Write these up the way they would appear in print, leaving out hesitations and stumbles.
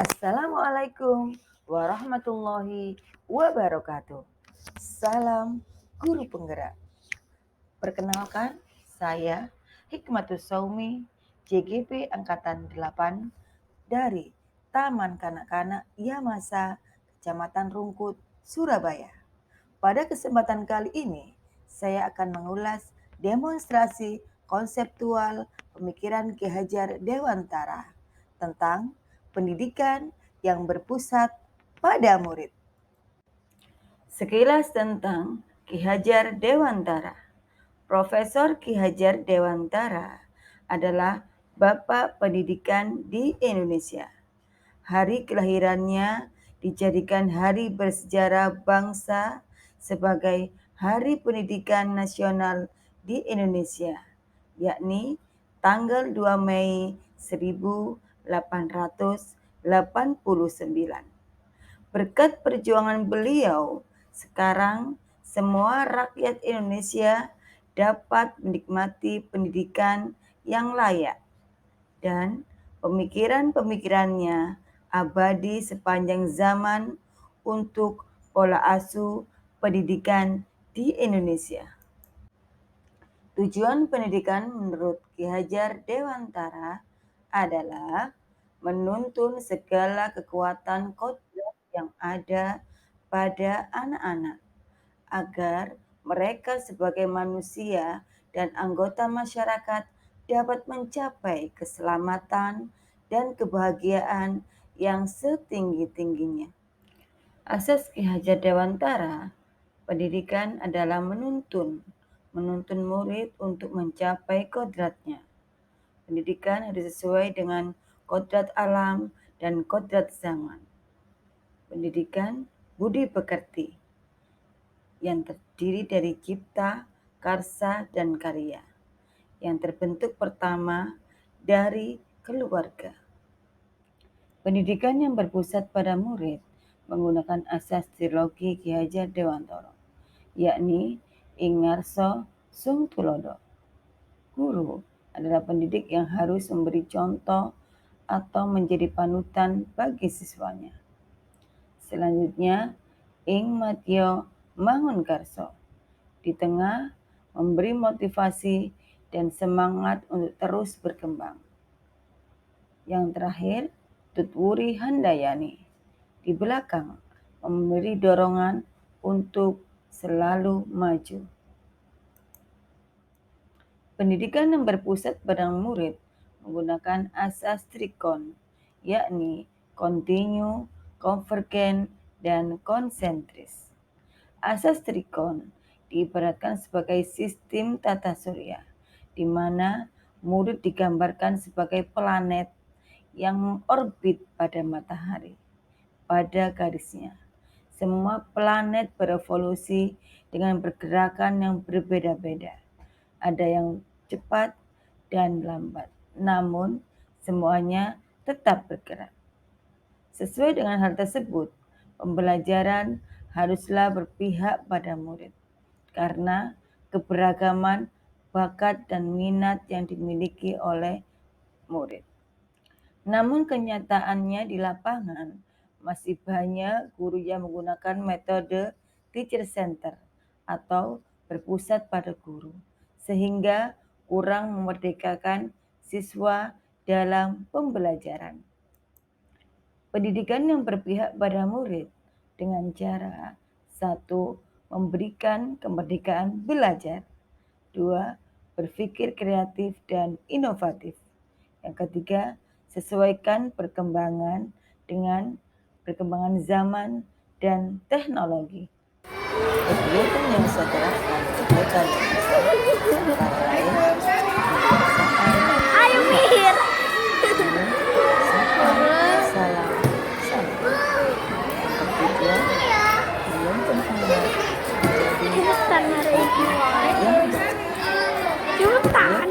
Assalamualaikum warahmatullahi wabarakatuh. Salam guru penggerak. Perkenalkan, saya Hikmatus Saumi, JGP Angkatan 8 dari Taman Kanak-Kanak Yamasa, Kecamatan Rungkut, Surabaya. Pada kesempatan kali ini, saya akan mengulas demonstrasi konseptual pemikiran Ki Hajar Dewantara tentang pendidikan yang berpusat pada murid. Sekilas tentang Ki Hajar Dewantara. Profesor Ki Hajar Dewantara adalah Bapak Pendidikan di Indonesia. Hari kelahirannya dijadikan hari bersejarah bangsa sebagai Hari Pendidikan Nasional di Indonesia, yakni tanggal 2 Mei 1889. Berkat perjuangan beliau, sekarang semua rakyat Indonesia dapat menikmati pendidikan yang layak dan pemikiran-pemikirannya abadi sepanjang zaman untuk pola asuh pendidikan di Indonesia. Tujuan pendidikan menurut Ki Hajar Dewantara adalah menuntun segala kekuatan kodrat yang ada pada anak-anak agar mereka sebagai manusia dan anggota masyarakat dapat mencapai keselamatan dan kebahagiaan yang setinggi-tingginya. Asas Ki Hajar Dewantara, pendidikan adalah menuntun murid untuk mencapai kodratnya. Pendidikan harus sesuai dengan kodrat alam dan kodrat zaman. Pendidikan budi pekerti yang terdiri dari cipta, karsa, dan karya, yang terbentuk pertama dari keluarga. Pendidikan yang berpusat pada murid menggunakan asas trilogi Ki Hajar Dewantara, yakni ing ngarsa sung tulodo. Guru adalah pendidik yang harus memberi contoh atau menjadi panutan bagi siswanya. Selanjutnya, ing madya mangun karso. Di tengah, memberi motivasi dan semangat untuk terus berkembang. Yang terakhir, tutwuri handayani. Di belakang, memberi dorongan untuk selalu maju. Pendidikan yang berpusat pada murid menggunakan asas trikon, yakni kontinu, konvergen, dan konsentris. Asas trikon diibaratkan sebagai sistem tata surya, di mana murid digambarkan sebagai planet yang mengorbit pada matahari. Pada garisnya, semua planet berevolusi dengan pergerakan yang berbeda-beda. Ada yang cepat dan lambat, namun semuanya tetap bergerak. Sesuai dengan hal tersebut, pembelajaran haruslah berpihak pada murid, karena keberagaman bakat dan minat yang dimiliki oleh murid. Namun kenyataannya di lapangan masih banyak guru yang menggunakan metode teacher center atau berpusat pada guru, sehingga kurang memerdekakan siswa dalam pembelajaran. Pendidikan yang berpihak pada murid dengan cara 1. Memberikan kemerdekaan belajar. 2. Berpikir kreatif dan inovatif. Yang ketiga, sesuaikan perkembangan dengan perkembangan zaman dan teknologi. Kegiatan yang saya terapkan kegiatan antara lain Ayo Mir. salam ketiga belum penting Cepetan hari ini. Cepetan.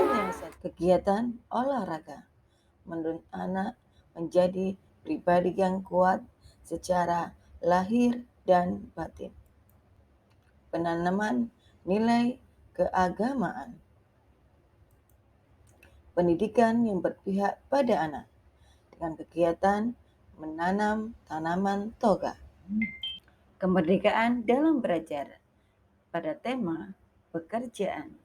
kegiatan olahraga menurut anak menjadi pribadi yang kuat secara lahir dan batin. Penanaman nilai keagamaan. Pendidikan yang berpihak pada anak dengan kegiatan menanam tanaman toga. Kemerdekaan dalam belajar pada tema pekerjaan.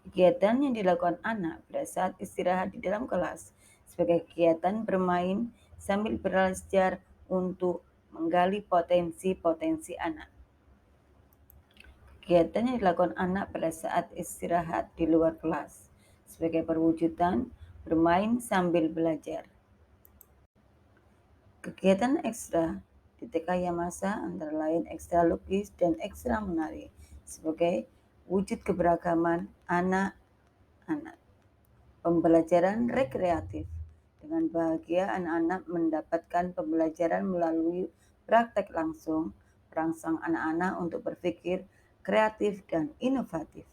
Kegiatan yang dilakukan anak pada saat istirahat di dalam kelas sebagai kegiatan bermain sambil belajar untuk menggali potensi-potensi anak. Kegiatan yang dilakukan anak pada saat istirahat di luar kelas sebagai perwujudan bermain sambil belajar. Kegiatan ekstra di TK Yamasa antara lain ekstra lukis dan ekstra menari sebagai wujud keberagaman anak-anak. Pembelajaran rekreatif. Dengan bahagia anak-anak mendapatkan pembelajaran melalui praktek langsung, merangsang anak-anak untuk berpikir kreatif dan inovatif.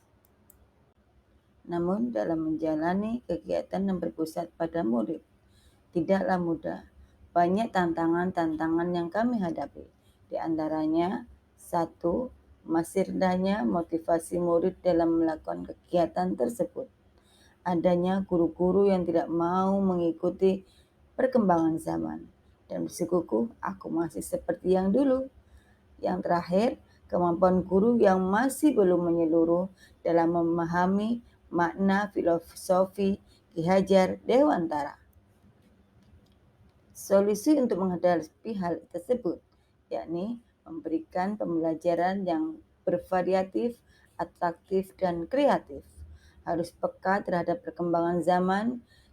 Namun dalam menjalani kegiatan yang berpusat pada murid, tidaklah mudah. Banyak tantangan-tantangan yang kami hadapi. Di antaranya, 1. Masih rendahnya motivasi murid dalam melakukan kegiatan tersebut. Adanya guru-guru yang tidak mau mengikuti perkembangan zaman dan bersikukuh aku masih seperti yang dulu. Yang terakhir, kemampuan guru yang masih belum menyeluruh dalam memahami makna filosofi Ki Hajar Dewantara. Solusi untuk menghadapi hal tersebut, yakni memberikan pembelajaran yang bervariatif, atraktif, dan kreatif. Harus peka terhadap perkembangan zaman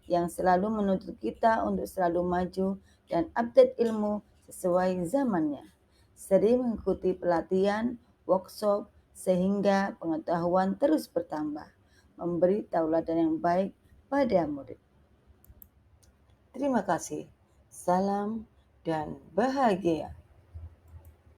yang selalu menuntut kita untuk selalu maju dan update ilmu sesuai zamannya. Sering mengikuti pelatihan, workshop, sehingga pengetahuan terus bertambah. Memberi tauladan yang baik pada murid. Terima kasih. Salam dan bahagia.